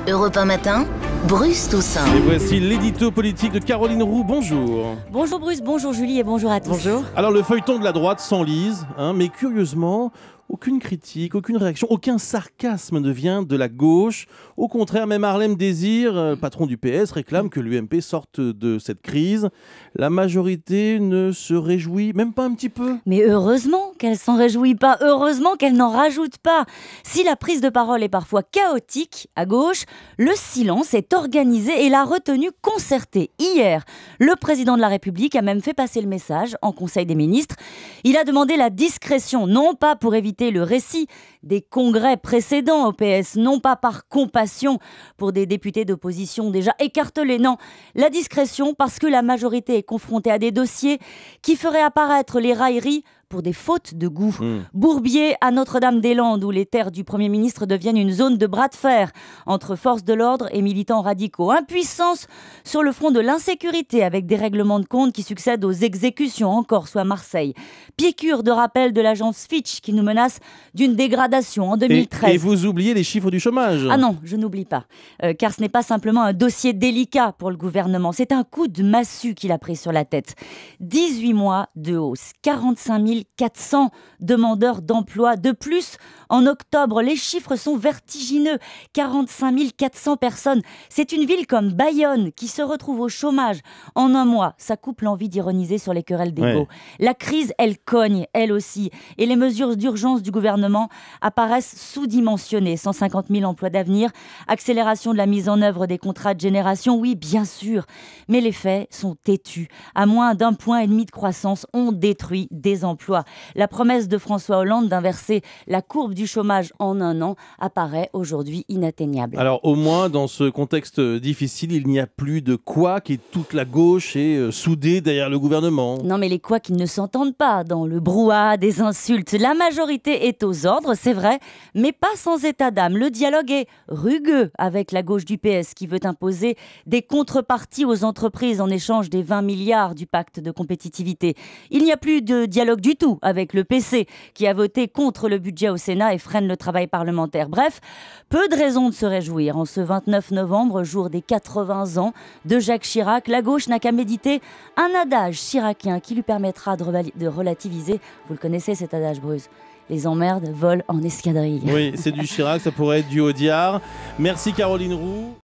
Europe 1 matin, Bruce Toussaint. Et voici l'édito politique de Caroline Roux. Bonjour. Bonjour Bruce, bonjour Julie et bonjour à tous. Bonjour. Alors le feuilleton de la droite s'enlise, mais curieusement, aucune critique, aucune réaction, aucun sarcasme ne vient de la gauche. Au contraire, même Harlem Désir, patron du PS, réclame que l'UMP sorte de cette crise. La majorité ne se réjouit même pas un petit peu. Mais heureusement qu'elle s'en réjouit pas, heureusement qu'elle n'en rajoute pas. Si la prise de parole est parfois chaotique à gauche, le silence est organisé et la retenue concertée. Hier, le président de la République a même fait passer le message en Conseil des ministres. Il a demandé la discrétion, non pas pour éviter le récit des congrès précédents au PS, non pas par compassion pour des députés d'opposition déjà écartelés, non, la discrétion parce que la majorité est confrontée à des dossiers qui feraient apparaître les railleries pour des fautes de goût. Bourbier à Notre-Dame-des-Landes, où les terres du Premier ministre deviennent une zone de bras de fer entre forces de l'ordre et militants radicaux. Impuissance sur le front de l'insécurité, avec des règlements de compte qui succèdent aux exécutions en Corse ou à Marseille. Piqûre de rappel de l'agence Fitch qui nous menace d'une dégradation en 2013. Et vous oubliez les chiffres du chômage. Ah non, je n'oublie pas. Car ce n'est pas simplement un dossier délicat pour le gouvernement. C'est un coup de massue qu'il a pris sur la tête. 18 mois de hausse, 45 400 demandeurs d'emploi de plus. En octobre, les chiffres sont vertigineux. 45 400 personnes. C'est une ville comme Bayonne qui se retrouve au chômage. En un mois, ça coupe l'envie d'ironiser sur les querelles d'ego. Ouais. La crise, elle cogne, elle aussi. Et les mesures d'urgence du gouvernement apparaissent sous-dimensionnées. 150 000 emplois d'avenir, accélération de la mise en œuvre des contrats de génération, oui, bien sûr. Mais les faits sont têtus. À moins d'1,5 point de croissance, on détruit des emplois. La promesse de François Hollande d'inverser la courbe du chômage en un an apparaît aujourd'hui inatteignable. Alors au moins dans ce contexte difficile, il n'y a plus de couacs et toute la gauche est soudée derrière le gouvernement. Non mais les couacs ils ne s'entendent pas dans le brouhaha des insultes. La majorité est aux ordres, c'est vrai, mais pas sans état d'âme. Le dialogue est rugueux avec la gauche du PS qui veut imposer des contreparties aux entreprises en échange des 20 milliards du pacte de compétitivité. Il n'y a plus de dialogue du tout avec le PC qui a voté contre le budget au Sénat et freine le travail parlementaire. Bref, peu de raisons de se réjouir. En ce 29 novembre, jour des 80 ans de Jacques Chirac, la gauche n'a qu'à méditer un adage chiracien qui lui permettra de relativiser. Vous le connaissez cet adage, Bruce? Les emmerdes volent en escadrille. Oui, c'est du Chirac, ça pourrait être du Audiard. Merci Caroline Roux.